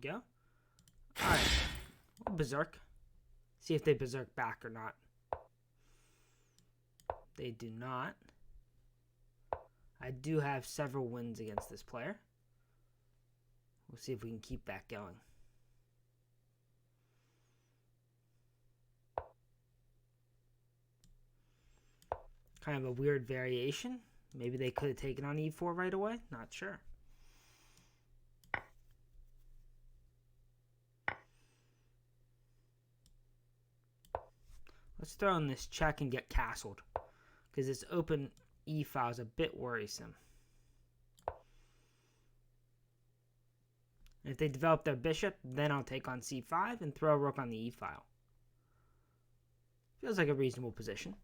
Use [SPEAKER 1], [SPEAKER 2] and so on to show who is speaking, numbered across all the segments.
[SPEAKER 1] we go. Alright. We'll berserk. See if they berserk back or not. They do not. I do have several wins against this player. We'll see if we can keep that going. Kind of a weird variation. Maybe they could have taken on e4 right away. Not sure. Let's throw in this check and get castled, because this open e file is a bit worrisome. And if they develop their bishop, then I'll take on c5 and throw a rook on the e file. Feels like a reasonable position.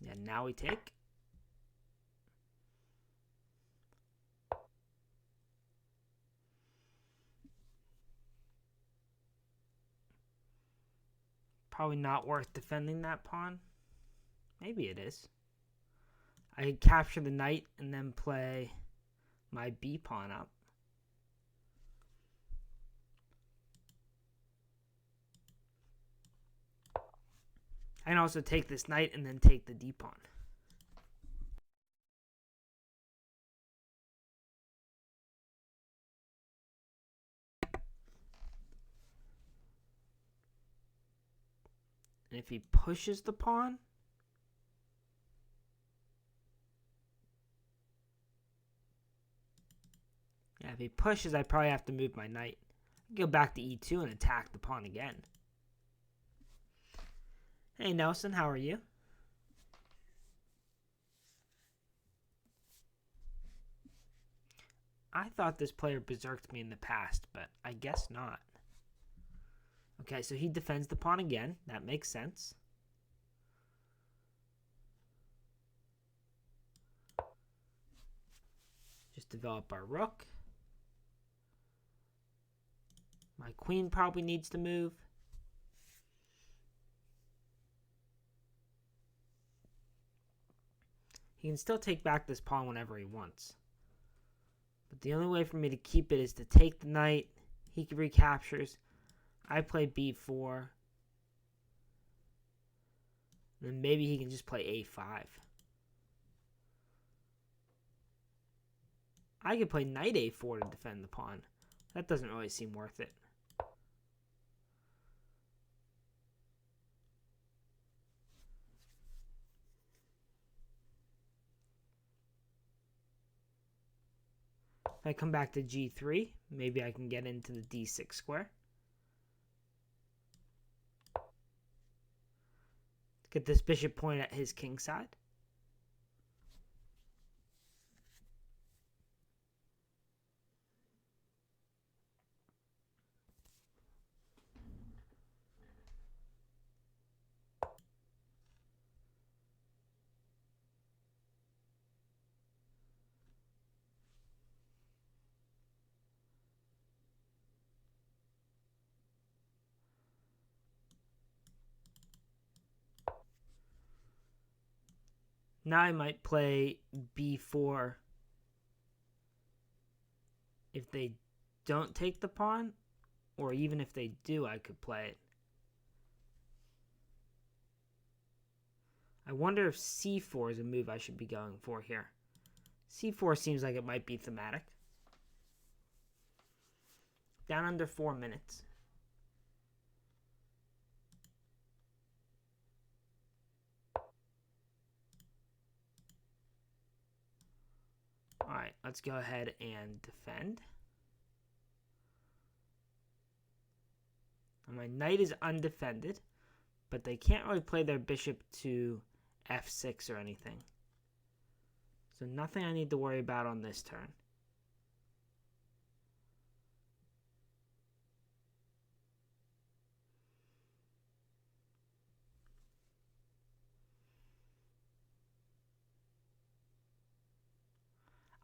[SPEAKER 1] Yeah, now we take. Probably not worth defending that pawn. Maybe it is. I could capture the knight and then play my b pawn up. I can also take this knight and then take the d pawn. And if he pushes the pawn, yeah, if he pushes, I probably have to move my knight. Go back to e2 and attack the pawn again. Hey Nelson, how are you? I thought this player berserked me in the past, but I guess not. Okay, so he defends the pawn again. That makes sense. Just develop our rook. My queen probably needs to move. He can still take back this pawn whenever he wants. But the only way for me to keep it is to take the knight. He recaptures. I play b4. Then maybe he can just play a5. I could play knight a4 to defend the pawn. That doesn't really seem worth it. If I come back to g3, maybe I can get into the d6 square. Get this bishop point at his king side. Now I might play b4 if they don't take the pawn, or even if they do, I could play it. I wonder if c4 is a move I should be going for here. c4 seems like it might be thematic. Down under 4 minutes. Alright, let's go ahead and defend. And my knight is undefended, but they can't really play their bishop to f6 or anything. So nothing I need to worry about on this turn.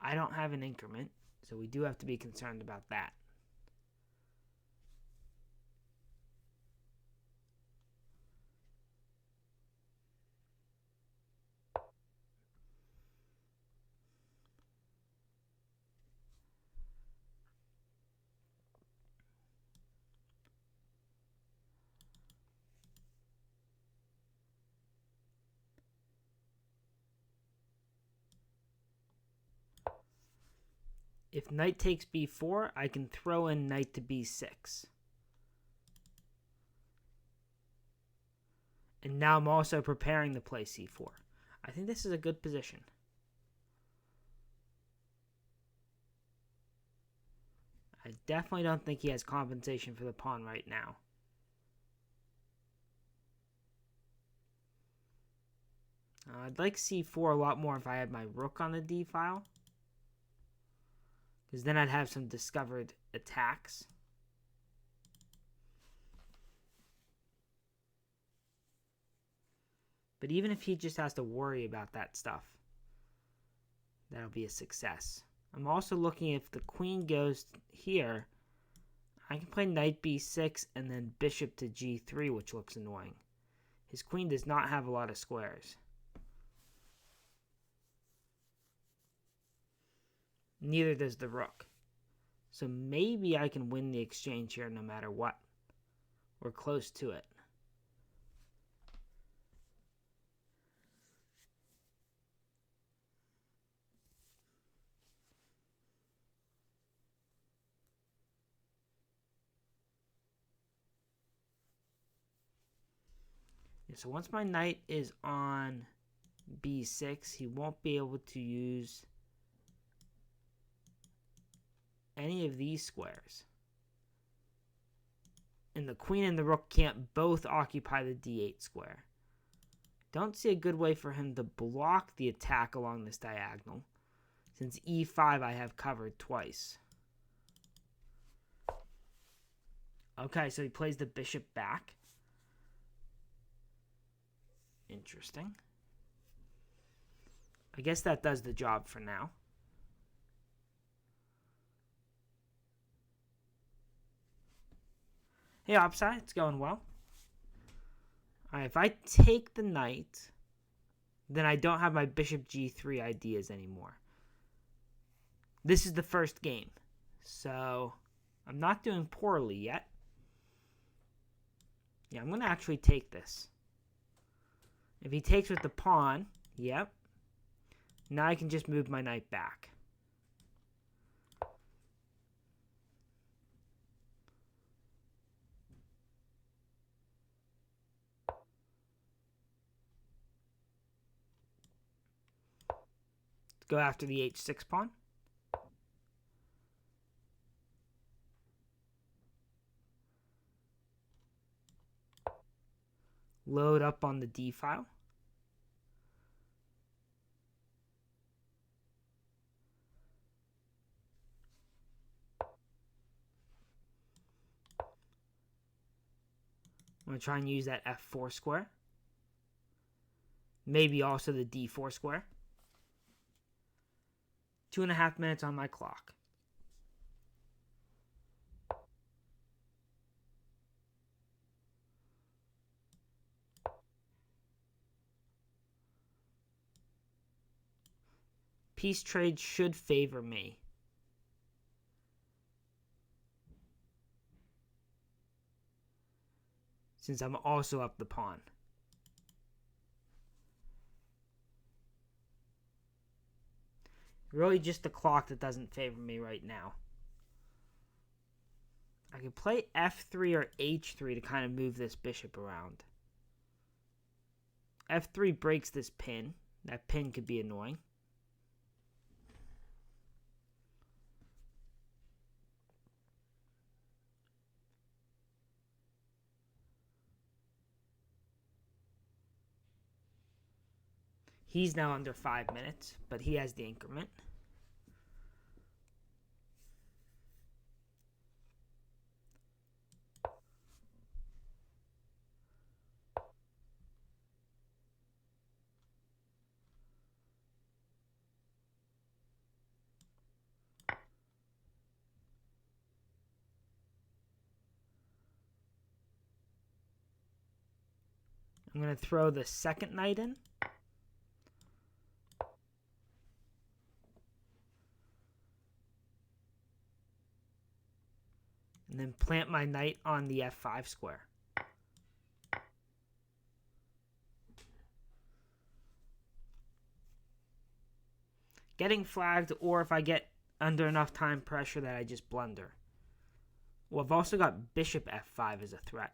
[SPEAKER 1] I don't have an increment, so we do have to be concerned about that. If knight takes b4, I can throw in knight to b6. And now I'm also preparing to play c4. I think this is a good position. I definitely don't think he has compensation for the pawn right now. I'd like c4 a lot more if I had my rook on the d file, because then I'd have some discovered attacks. But even if he just has to worry about that stuff, that'll be a success. I'm also looking if the queen goes here, I can play knight b6 and then bishop to g3, which looks annoying. His queen does not have a lot of squares. Neither does the rook. So maybe I can win the exchange here no matter what. We're close to it. So once my knight is on b6, he won't be able to use any of these squares. And the queen and the rook can't both occupy the d8 square. Don't see a good way for him to block the attack along this diagonal, since e5 I have covered twice. Okay, so he plays the bishop back. Interesting. I guess that does the job for now. Hey, Upside, it's going well. Alright, if I take the knight, then I don't have my bishop g3 ideas anymore. This is the first game, so I'm not doing poorly yet. Yeah, I'm going to actually take this. If he takes with the pawn, yep. Now I can just move my knight back. Let's go after the h6 pawn. Load up on the d file. I'm going to try and use that f4 square. Maybe also the d4 square. 2.5 minutes on my clock. Piece trade should favor me. Since I'm also up the pawn. Really just the clock that doesn't favor me right now. I can play f3 or h3 to kind of move this bishop around. f3 breaks this pin. That pin could be annoying. He's now under 5 minutes, but he has the increment. I'm going to throw the second knight in. And then plant my knight on the f5 square. Getting flagged, or if I get under enough time pressure that I just blunder. Well, I've also got bishop f5 as a threat.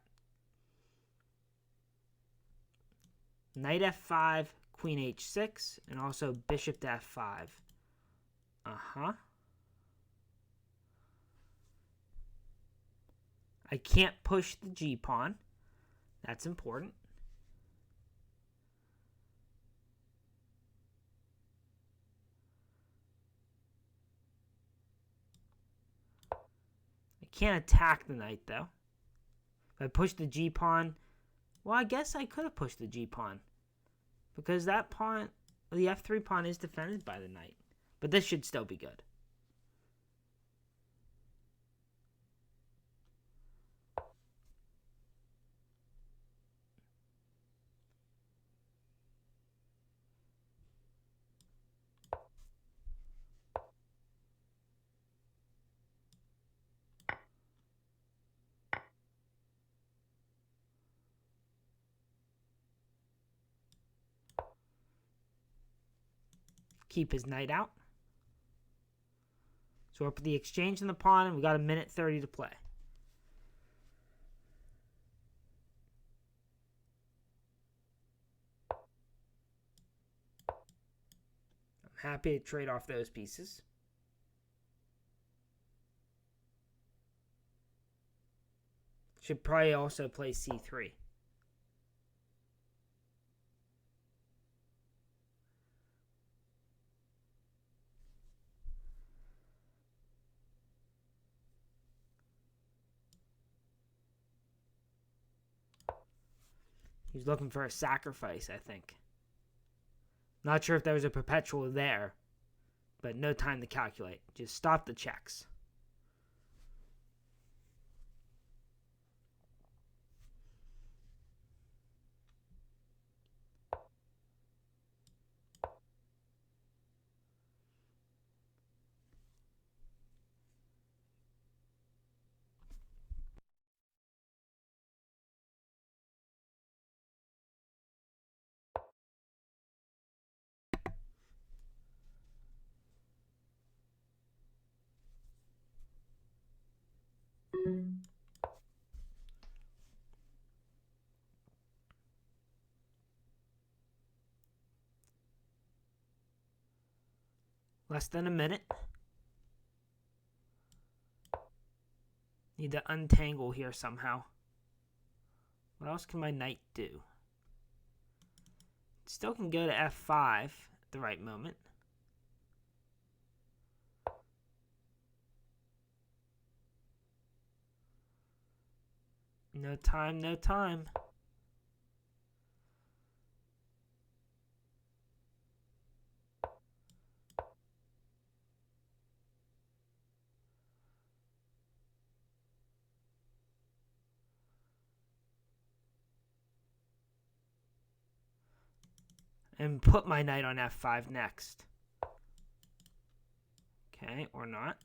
[SPEAKER 1] Knight f5, queen h6, and also bishop to f5. I can't push the g-pawn. That's important. I can't attack the knight, though. If I push the g-pawn, well, I guess I could have pushed the g-pawn. Because that pawn, the f3 pawn is defended by the knight. But this should still be good. Keep his knight out. So we're up at the exchange in the pawn, and we got a minute 30 to play. I'm happy to trade off those pieces. Should probably also play c3. He's looking for a sacrifice, I think. Not sure if there was a perpetual there, but no time to calculate. Just stop the checks. Less than a minute. Need to untangle here somehow. What else can my knight do? Still can go to f5 at the right moment. No time, no time. And put my knight on f5 next. Okay, or not.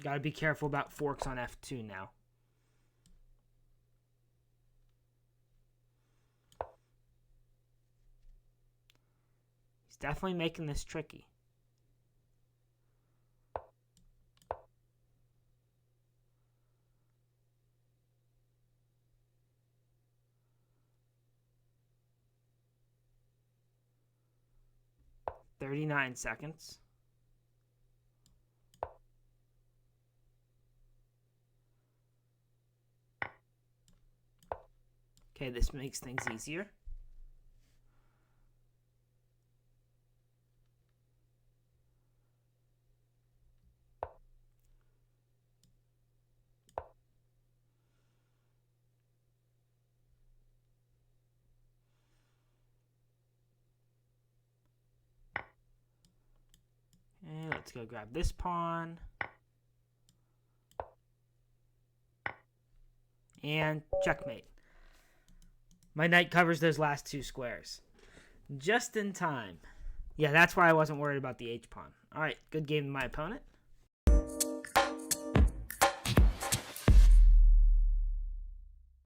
[SPEAKER 1] Got to be careful about forks on f2 now. He's definitely making this tricky. "39 seconds. Okay, this makes things easier. And let's go grab this pawn. And checkmate. My knight covers those last two squares. Just in time. Yeah, that's why I wasn't worried about the h-pawn. All right, good game to my opponent.